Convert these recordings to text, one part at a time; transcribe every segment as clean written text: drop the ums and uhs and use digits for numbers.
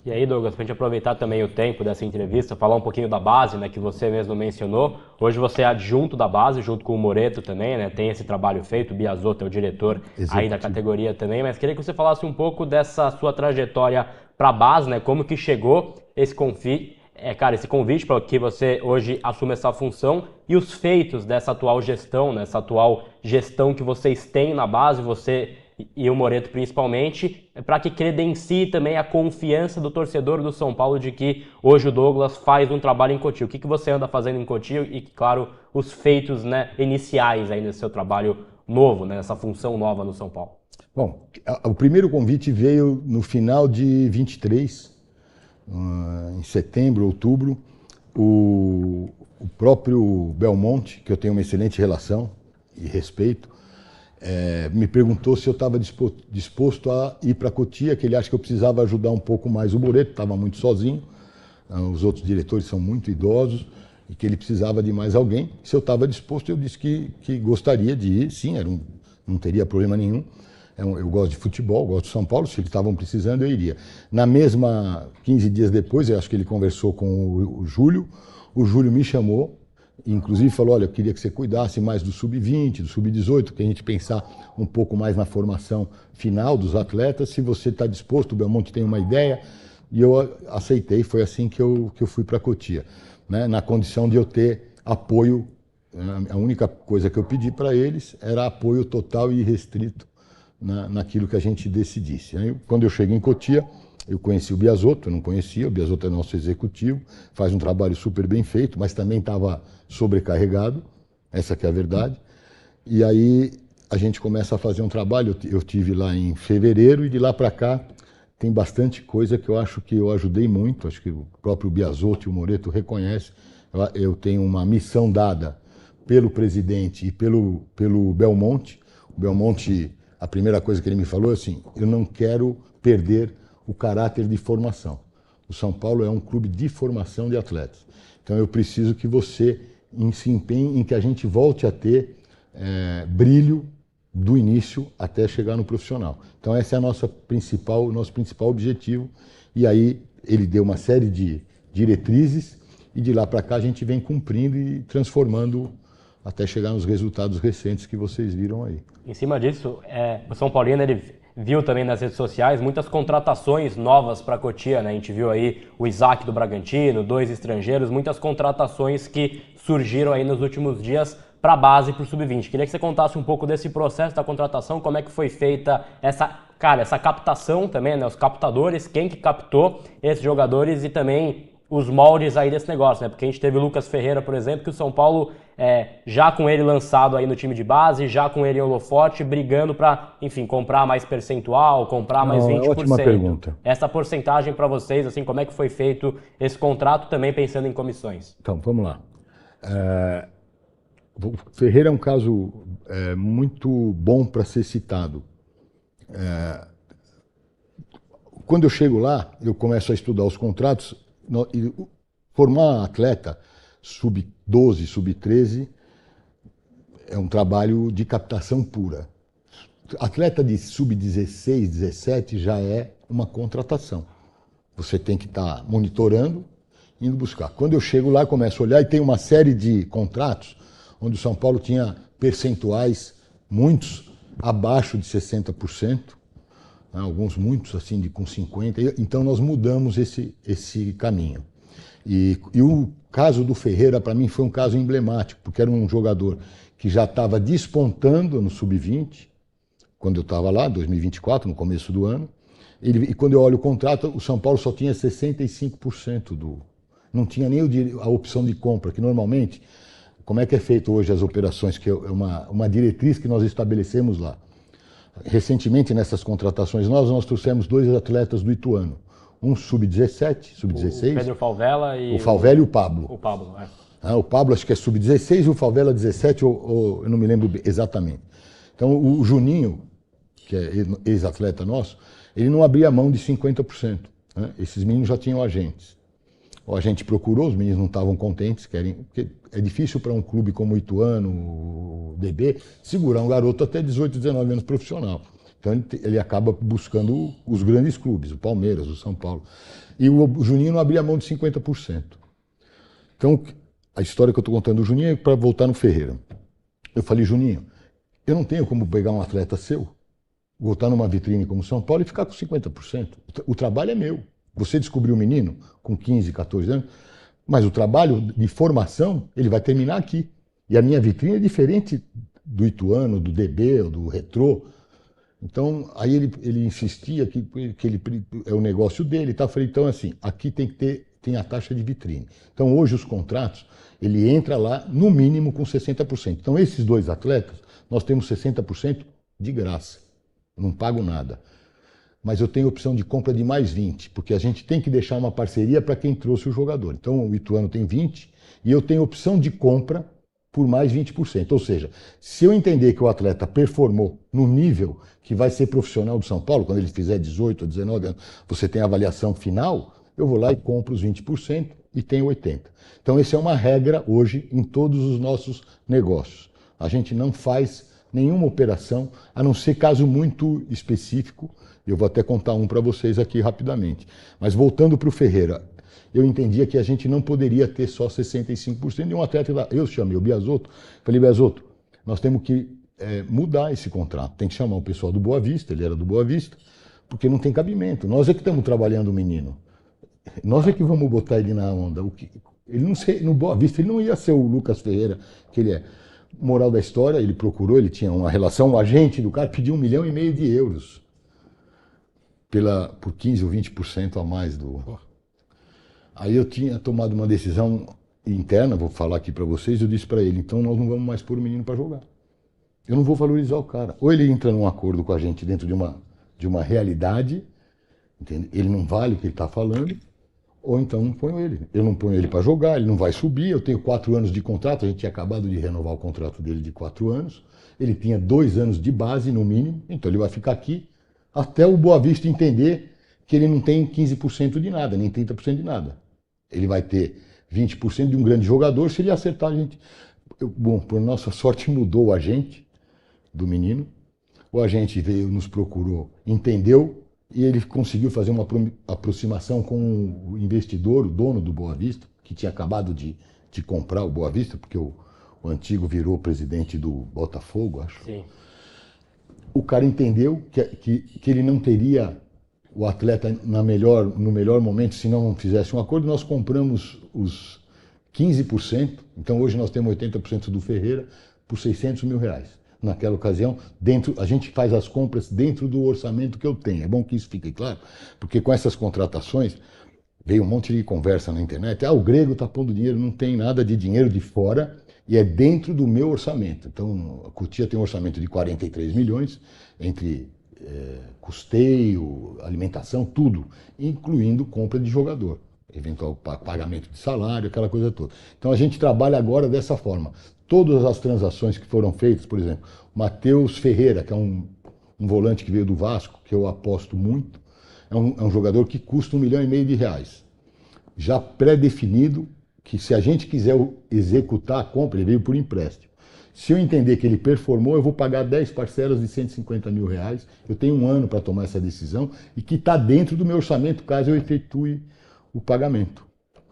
E aí, Douglas, para a gente aproveitar também o tempo dessa entrevista, falar um pouquinho da base, né, que você mesmo mencionou. Hoje você é adjunto da base, junto com o Moreto também, né, tem esse trabalho feito, o Biasotto é o diretor aí da Executivo. categoria também, mas queria que você falasse um pouco dessa sua trajetória para a base, né, como que chegou esse convite para que você hoje assuma essa função e os feitos dessa atual gestão, né, essa atual gestão que vocês têm na base, você e o Moreto principalmente, para que credencie também a confiança do torcedor do São Paulo de que hoje o Douglas faz um trabalho em Cotia. O que você anda fazendo em Cotia e, claro, os feitos, né, iniciais aí nesse seu trabalho novo, né, nessa função nova no São Paulo. Bom, o primeiro convite veio no final de 23, em setembro, outubro. O próprio Belmonte, que eu tenho uma excelente relação e respeito, me perguntou se eu estava disposto a ir para Cotia, que ele acha que eu precisava ajudar um pouco mais o Moreto, estava muito sozinho, os outros diretores são muito idosos, e que ele precisava de mais alguém. Se eu estava disposto, eu disse que gostaria de ir, sim, não teria problema nenhum. Eu gosto de futebol, gosto de São Paulo, se eles estavam precisando, eu iria. Na mesma, 15 dias depois, eu acho que ele conversou com o Júlio me chamou, inclusive falou, olha, eu queria que você cuidasse mais do sub-20, do sub-18, que a gente pensar um pouco mais na formação final dos atletas, se você está disposto, o Belmonte tem uma ideia, e eu aceitei, foi assim que eu fui para Cotia, né, na condição de eu ter apoio, a única coisa que eu pedi para eles era apoio total e irrestrito naquilo que a gente decidisse. Aí, quando eu cheguei em Cotia, eu conheci o Biasotto, eu não conhecia, o Biasotto é nosso executivo, faz um trabalho super bem feito, mas também estava sobrecarregado, essa que é a verdade. E aí a gente começa a fazer um trabalho, eu tive lá em fevereiro e de lá para cá tem bastante coisa que eu acho que eu ajudei muito, acho que o próprio Biasotto e o Moreto reconhecem. Eu tenho uma missão dada pelo presidente e pelo Belmonte. O Belmonte, a primeira coisa que ele me falou é assim, eu não quero perder o caráter de formação. O São Paulo é um clube de formação de atletas. Então eu preciso que você se empenhe em que a gente volte a ter brilho do início até chegar no profissional. Então esse é o nosso principal objetivo. E aí ele deu uma série de diretrizes e de lá para cá a gente vem cumprindo e transformando até chegar nos resultados recentes que vocês viram aí. Em cima disso, o São Paulino ele viu também nas redes sociais muitas contratações novas para a Cotia, né? A gente viu aí o Isaac do Bragantino, 2 estrangeiros, muitas contratações que surgiram aí nos últimos dias para a base e para o sub-20. Queria que você contasse um pouco desse processo da contratação, como é que foi feita essa captação também, né? Os captadores, quem que captou esses jogadores e também os moldes aí desse negócio, né? Porque a gente teve o Lucas Ferreira, por exemplo, que o São Paulo, já com ele lançado aí no time de base, já com ele em holofote, brigando para, enfim, comprar mais percentual, comprar mais Não, é 20%. ótima pergunta. Essa porcentagem para vocês, assim, como é que foi feito esse contrato, também pensando em comissões? Então, vamos lá. O Ferreira é um caso muito bom para ser citado. Quando eu chego lá, eu começo a estudar os contratos, e formar atleta sub-12, sub-13 é um trabalho de captação pura. Atleta de sub-16, 17 já é uma contratação. Você tem que estar monitorando, indo buscar. Quando eu chego lá, começo a olhar e tem uma série de contratos onde o São Paulo tinha percentuais, muitos abaixo de 60%, alguns muitos assim com 50%. Então nós mudamos esse caminho. E o caso do Ferreira, para mim, foi um caso emblemático, porque era um jogador que já estava despontando no sub-20, quando eu estava lá, 2024, no começo do ano. E quando eu olho o contrato, o São Paulo só tinha 65% não tinha nem a opção de compra, que normalmente, como é que é feito hoje as operações, que é uma diretriz que nós estabelecemos lá. Recentemente, nessas contratações nós trouxemos 2 atletas do Ituano. Um sub-17, sub-16. O Pedro Falvella e o Falvella e o Pablo. O Pablo, O Pablo acho que é sub-16 e o Falvella 17, ou eu não me lembro exatamente. Então o Juninho, que é ex-atleta nosso, ele não abria mão de 50%. Né? Esses meninos já tinham agentes. O agente procurou, os meninos não estavam contentes, porque é difícil para um clube como o Ituano, o DB, segurar um garoto até 18, 19 anos profissional. Então ele acaba buscando os grandes clubes, o Palmeiras, o São Paulo. E o Juninho não abria mão de 50%. Então, a história que eu estou contando do Juninho é para voltar no Ferreira. Eu falei, Juninho, eu não tenho como pegar um atleta seu, botar numa vitrine como São Paulo e ficar com 50%. O trabalho é meu. Você descobriu o menino com 15, 14 anos, mas o trabalho de formação, ele vai terminar aqui. E a minha vitrine é diferente do Ituano, do DB, do Retrô. Então, aí ele insistia que ele é o negócio dele e tal. Eu falei, então assim, aqui tem a taxa de vitrine. Então, hoje os contratos, ele entra lá no mínimo com 60%. Então, esses dois atletas, nós temos 60% de graça. Não pago nada. Mas eu tenho opção de compra de mais 20%, porque a gente tem que deixar uma parceria para quem trouxe o jogador. Então, o Ituano tem 20% e eu tenho opção de compra por mais 20%. Ou seja, se eu entender que o atleta performou no nível que vai ser profissional do São Paulo, quando ele fizer 18 ou 19 anos, você tem a avaliação final, eu vou lá e compro os 20% e tenho 80%. Então, essa é uma regra hoje em todos os nossos negócios. A gente não faz nenhuma operação, a não ser caso muito específico. Eu vou até contar um para vocês aqui rapidamente. Mas voltando para o Ferreira, eu entendia que a gente não poderia ter só 65% de um atleta. Eu chamei o Biasotto, falei, Biasotto, nós temos que mudar esse contrato. Tem que chamar o pessoal do Boa Vista, ele era do Boa Vista, porque não tem cabimento. Nós é que estamos trabalhando o menino. Nós é que vamos botar ele na onda. Ele não sei, no Boa Vista ele não ia ser o Lucas Ferreira, que ele é. Moral da história, ele procurou, ele tinha uma relação, o agente do cara pediu 1,5 milhão de euros por 15% ou 20% a mais do... Aí eu tinha tomado uma decisão interna, vou falar aqui para vocês, eu disse para ele, então nós não vamos mais pôr o menino para jogar. Eu não vou valorizar o cara. Ou ele entra num acordo com a gente dentro de uma realidade, entende? Ele não vale o que ele está falando, ou então não ponho ele. Eu não ponho ele para jogar, ele não vai subir, eu tenho 4 anos de contrato, a gente tinha acabado de renovar o contrato dele de 4 anos, ele tinha 2 anos de base no mínimo, então ele vai ficar aqui até o Boa Vista entender que ele não tem 15% de nada, nem 30% de nada. Ele vai ter 20% de um grande jogador se ele acertar a gente. Bom, por nossa sorte mudou o agente do menino, o agente veio, nos procurou, entendeu, e ele conseguiu fazer uma aproximação com o investidor, o dono do Boa Vista, que tinha acabado de comprar o Boa Vista, porque o antigo virou presidente do Botafogo, acho. Sim. O cara entendeu que ele não teria o atleta no melhor momento se não fizesse um acordo. Nós compramos os 15%, então hoje nós temos 80% do Ferreira por 600 mil reais. Naquela ocasião, a gente faz as compras dentro do orçamento que eu tenho. É bom que isso fique claro, porque com essas contratações, veio um monte de conversa na internet. O Grego está pondo dinheiro, não tem nada de dinheiro de fora e é dentro do meu orçamento. Então, a Cotia tem um orçamento de 43 milhões, entre custeio, alimentação, tudo, incluindo compra de jogador, eventual pagamento de salário, aquela coisa toda. Então, a gente trabalha agora dessa forma. Todas as transações que foram feitas, por exemplo, Matheus Ferreira, que é um volante que veio do Vasco, que eu aposto muito, é um jogador que custa 1,5 milhão de reais. Já pré-definido que se a gente quiser executar a compra, ele veio por empréstimo. Se eu entender que ele performou, eu vou pagar 10 parcelas de 150 mil reais. Eu tenho 1 ano para tomar essa decisão e que está dentro do meu orçamento caso eu efetue o pagamento.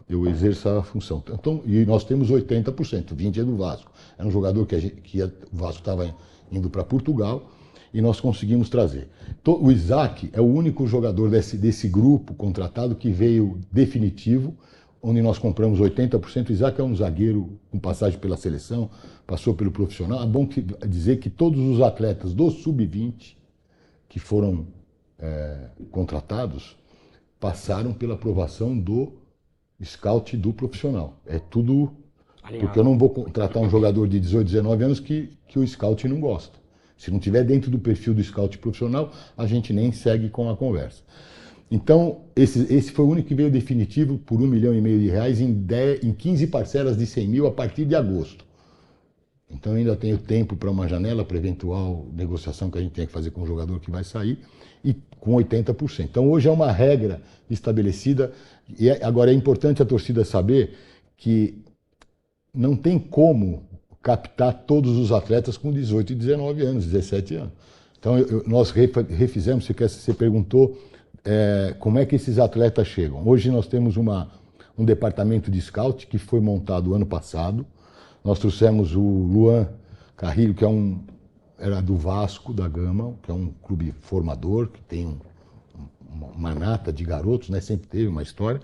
Eu exerço a função. Então, e nós temos 80%, 20% é do Vasco. É um jogador que o Vasco estava indo para Portugal e nós conseguimos trazer. O Isaac é o único jogador desse grupo contratado que veio definitivo, onde nós compramos 80%. O Isaac é um zagueiro com passagem pela seleção, passou pelo profissional. É bom dizer que todos os atletas do Sub-20 que foram contratados passaram pela aprovação do scout do profissional. É tudo alinhado. Porque eu não vou contratar um jogador de 18, 19 anos que o scout não gosta. Se não tiver dentro do perfil do scout profissional, a gente nem segue com a conversa. Então, esse foi o único que veio definitivo por 1,5 milhão de reais em 15 parcelas de 100 mil a partir de agosto. Então, eu ainda tenho tempo para uma janela, para eventual negociação que a gente tem que fazer com o jogador que vai sair, e com 80%. Então, hoje é uma regra estabelecida, e agora é importante a torcida saber que não tem como captar todos os atletas com 18 e 19 anos, 17 anos. Então nós refizemos, você perguntou como é que esses atletas chegam. Hoje nós temos um departamento de scout que foi montado ano passado. Nós trouxemos o Luan Carrilho, que era do Vasco da Gama, que é um clube formador, que tem uma nata de garotos, né? Sempre teve uma história.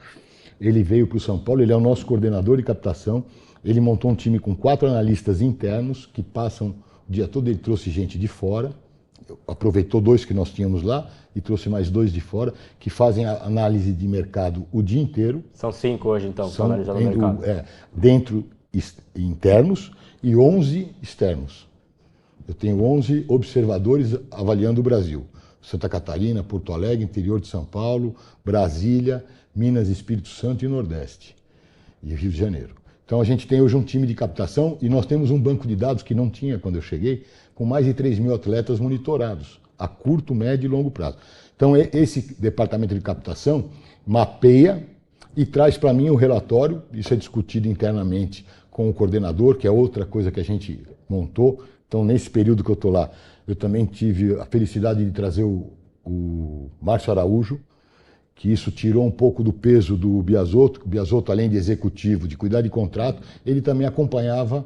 Ele veio para o São Paulo, ele é o nosso coordenador de captação. Ele montou um time com 4 analistas internos que passam o dia todo. Ele trouxe gente de fora, aproveitou 2 que nós tínhamos lá e trouxe mais 2 de fora, que fazem a análise de mercado o dia inteiro. São 5 hoje, então, que estão analisando o mercado. Dentro internos e 11 externos. Eu tenho 11 observadores avaliando o Brasil. Santa Catarina, Porto Alegre, interior de São Paulo, Brasília, Minas, Espírito Santo e Nordeste. E Rio de Janeiro. Então a gente tem hoje um time de captação e nós temos um banco de dados que não tinha quando eu cheguei, com mais de 3.000 atletas monitorados, a curto, médio e longo prazo. Então esse departamento de captação mapeia e traz para mim o relatório, isso é discutido internamente com o coordenador, que é outra coisa que a gente montou. Então nesse período que eu estou lá, eu também tive a felicidade de trazer o Márcio Araújo, que isso tirou um pouco do peso do Biasotto. O Biasotto, além de executivo, de cuidar de contrato, ele também acompanhava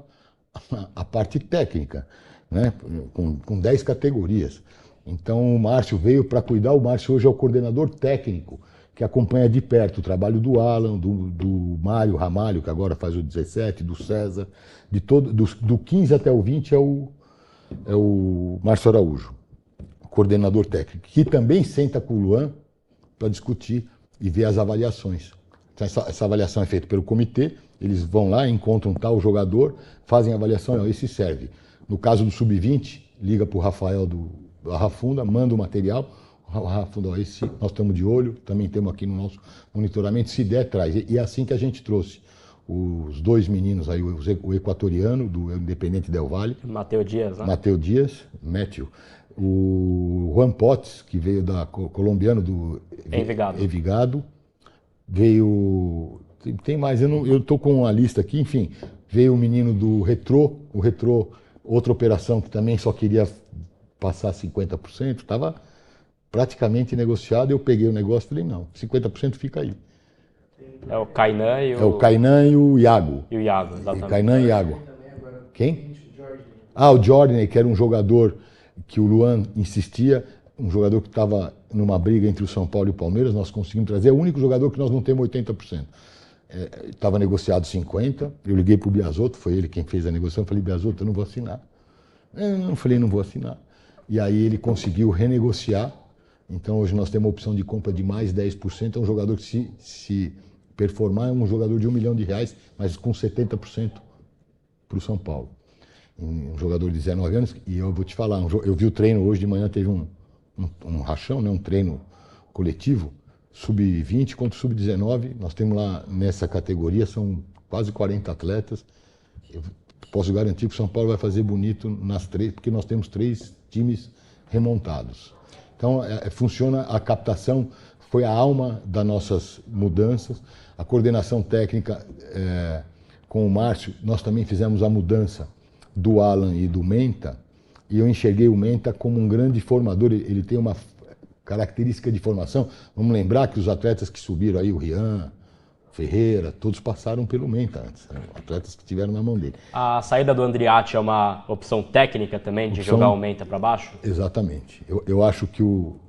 a parte técnica, né? com 10 categorias. Então o Márcio veio para cuidar. O Márcio hoje é o coordenador técnico, que acompanha de perto o trabalho do Alan, do Mário Ramalho, que agora faz o 17, do César, do 15 até o 20 é o Márcio Araújo, coordenador técnico, que também senta com o Luan para discutir e ver as avaliações. Então, essa avaliação é feita pelo comitê, eles vão lá, encontram tal jogador, fazem a avaliação, esse serve. No caso do Sub-20, liga para o Rafael do Rafunda, manda o material, o Rafunda, esse nós estamos de olho, também temos aqui no nosso monitoramento, se der, traz. E é assim que a gente trouxe os 2 meninos aí, o equatoriano, do Independente Del Valle. Mateu Dias, né? Mateu Dias, Matthew. O Juan Potts, que veio colombiano do Envigado. Veio... Tem mais, eu estou com uma lista aqui, enfim. Veio o menino do Retrô, outra operação que também só queria passar 50%, estava praticamente negociado, eu peguei o negócio e falei, não, 50% fica aí. É o Kainan e o... É o Kainan e o Iago. E o Iago, exatamente. Kainan e Iago. Quem? O Jordan, que era um jogador que o Luan insistia, um jogador que estava numa briga entre o São Paulo e o Palmeiras, nós conseguimos trazer, é o único jogador que nós não temos 80%. Estava negociado 50%, eu liguei para o Biasotto, foi ele quem fez a negociação, eu falei, Biasotto, eu não vou assinar. Eu falei, não vou assinar. E aí ele conseguiu renegociar, então hoje nós temos uma opção de compra de mais 10%, é um jogador que se performar, é um jogador de R$1 milhão, mas com 70% para o São Paulo. Um jogador de 19 anos, e eu vou te falar, eu vi o treino hoje de manhã, teve um rachão, né, um treino coletivo, sub-20 contra sub-19, nós temos lá nessa categoria, são quase 40 atletas, eu posso garantir que o São Paulo vai fazer bonito nas 3, porque nós temos 3 times remontados. Então funciona a captação, foi a alma das nossas mudanças, a coordenação técnica com o Márcio, nós também fizemos a mudança do Alan e do Menta, e eu enxerguei o Menta como um grande formador, ele tem uma característica de formação. Vamos lembrar que os atletas que subiram aí, o Rian, Ferreira, todos passaram pelo Menta antes, né? Atletas que estiveram na mão dele. A saída do Andriatti é uma opção técnica também, de jogar o Menta para baixo? Exatamente. Eu acho que o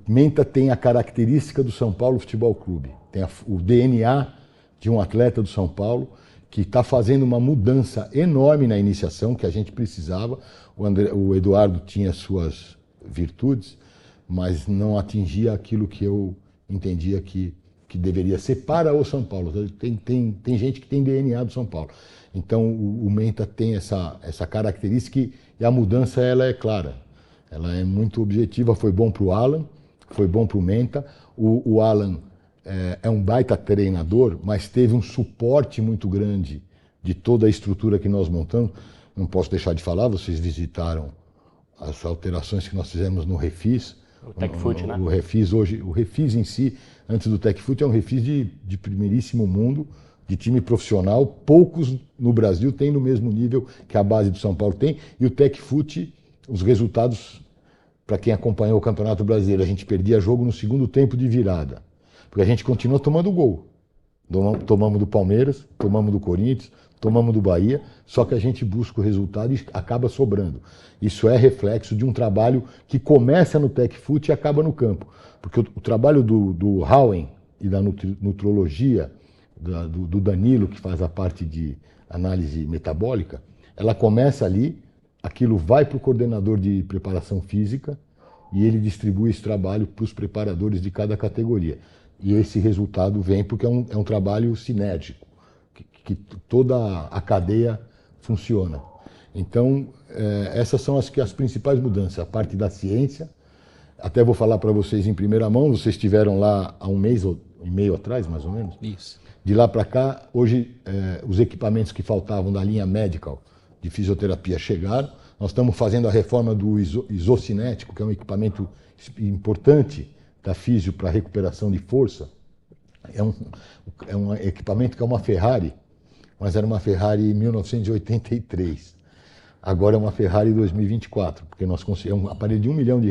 Menta tem a característica do São Paulo Futebol Clube, tem o DNA de um atleta do São Paulo, que está fazendo uma mudança enorme na iniciação que a gente precisava. O Eduardo tinha suas virtudes, mas não atingia aquilo que eu entendia que deveria ser para o São Paulo. Tem gente que tem DNA do São Paulo. Então o Menta tem essa característica e a mudança ela é clara. Ela é muito objetiva. Foi bom para o Alan, foi bom para o Menta. O Alan é um baita treinador, mas teve um suporte muito grande de toda a estrutura que nós montamos. Não posso deixar de falar, vocês visitaram as alterações que nós fizemos no Refis. O TecFoot, né? O Refis hoje, o Refis em si, antes do TecFoot, é um Refis de primeiríssimo mundo, de time profissional. Poucos no Brasil têm no mesmo nível que a base do São Paulo tem. E o TecFoot, os resultados para quem acompanhou o Campeonato Brasileiro, a gente perdia jogo no segundo tempo de virada, porque a gente continua tomando gol. Tomamos do Palmeiras, tomamos do Corinthians, tomamos do Bahia, só que a gente busca o resultado e acaba sobrando. Isso é reflexo de um trabalho que começa no Tecfut e acaba no campo. Porque o trabalho do Howen e da nutrologia, do Danilo, que faz a parte de análise metabólica, ela começa ali, aquilo vai para o coordenador de preparação física e ele distribui esse trabalho para os preparadores de cada categoria. E esse resultado vem porque é um trabalho sinérgico, que toda a cadeia funciona. Então, essas são as principais mudanças, a parte da ciência. Até vou falar para vocês em primeira mão, vocês estiveram lá há um mês e meio atrás, mais ou menos. Isso. De lá para cá, hoje, os equipamentos que faltavam da linha medical de fisioterapia chegaram. Nós estamos fazendo a reforma do isocinético, que é um equipamento importante da físio para recuperação de força. É um equipamento que é uma Ferrari, mas era uma Ferrari 1983. Agora é uma Ferrari 2024, porque é um aparelho de R$1 milhão,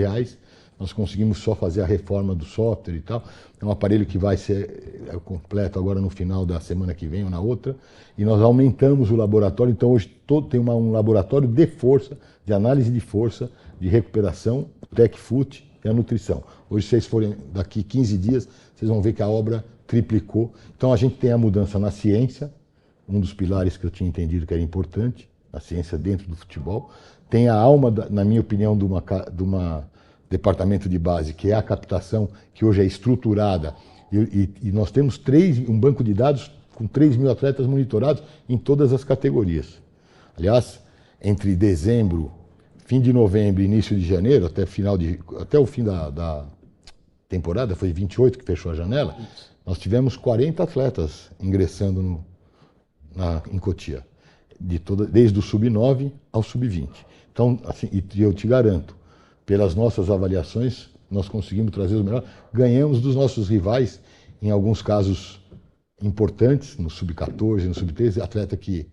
nós conseguimos só fazer a reforma do software e tal. É um aparelho que vai ser completo agora no final da semana que vem ou na outra. E nós aumentamos o laboratório, então hoje tem um laboratório de força, de análise de força, de recuperação, Tecfut e a nutrição. Hoje, se vocês forem daqui 15 dias, vocês vão ver que a obra triplicou. Então a gente tem a mudança na ciência, um dos pilares que eu tinha entendido que era importante, a ciência dentro do futebol. Tem a alma, na minha opinião, de uma departamento de base, que é a captação, que hoje é estruturada, e nós temos um banco de dados com 3.000 atletas monitorados em todas as categorias. Aliás, entre dezembro, fim de novembro e início de janeiro, até o fim da temporada, foi 28 que fechou a janela, nós tivemos 40 atletas ingressando em Cotia, desde o sub-9 ao sub-20. Então, assim, e eu te garanto, pelas nossas avaliações, nós conseguimos trazer os melhores. Ganhamos dos nossos rivais, em alguns casos importantes, no sub-14, no sub-13, atleta que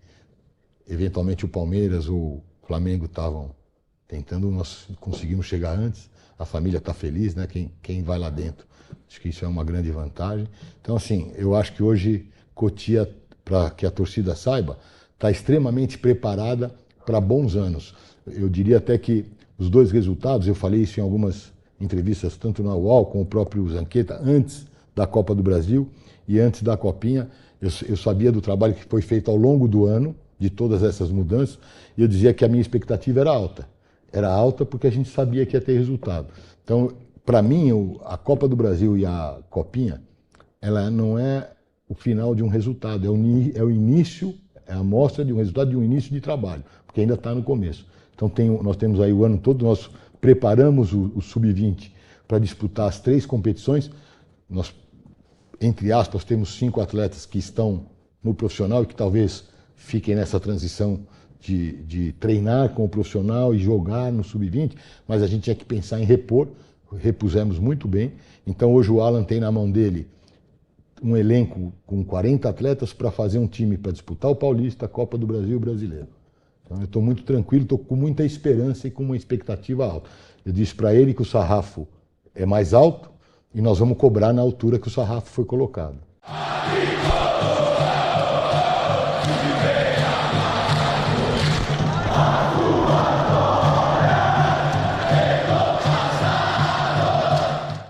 eventualmente o Palmeiras ou o Flamengo estavam tentando, nós conseguimos chegar antes. A família está feliz, né? Quem vai lá dentro. Acho que isso é uma grande vantagem. Então, assim, eu acho que hoje Cotia, para que a torcida saiba, está extremamente preparada para bons anos. Eu diria até que os dois resultados, eu falei isso em algumas entrevistas, tanto na UOL como o próprio Zanqueta, antes da Copa do Brasil e antes da Copinha, eu sabia do trabalho que foi feito ao longo do ano, de todas essas mudanças, e eu dizia que a minha expectativa era alta. Era alta porque a gente sabia que ia ter resultado. Então, para mim, a Copa do Brasil e a Copinha, ela não é o final de um resultado, é o início, é a amostra de um resultado de um início de trabalho, porque ainda está no começo. Então nós temos aí o ano todo, nós preparamos o sub-20 para disputar as 3 competições. Nós, entre aspas, temos 5 atletas que estão no profissional e que talvez fiquem nessa transição de treinar com o profissional e jogar no sub-20, mas a gente tinha que pensar em repusemos muito bem. Então hoje o Alan tem na mão dele um elenco com 40 atletas para fazer um time para disputar o Paulista, a Copa do Brasil e o Brasileiro. Então eu estou muito tranquilo, estou com muita esperança e com uma expectativa alta. Eu disse para ele que o sarrafo é mais alto e nós vamos cobrar na altura que o sarrafo foi colocado.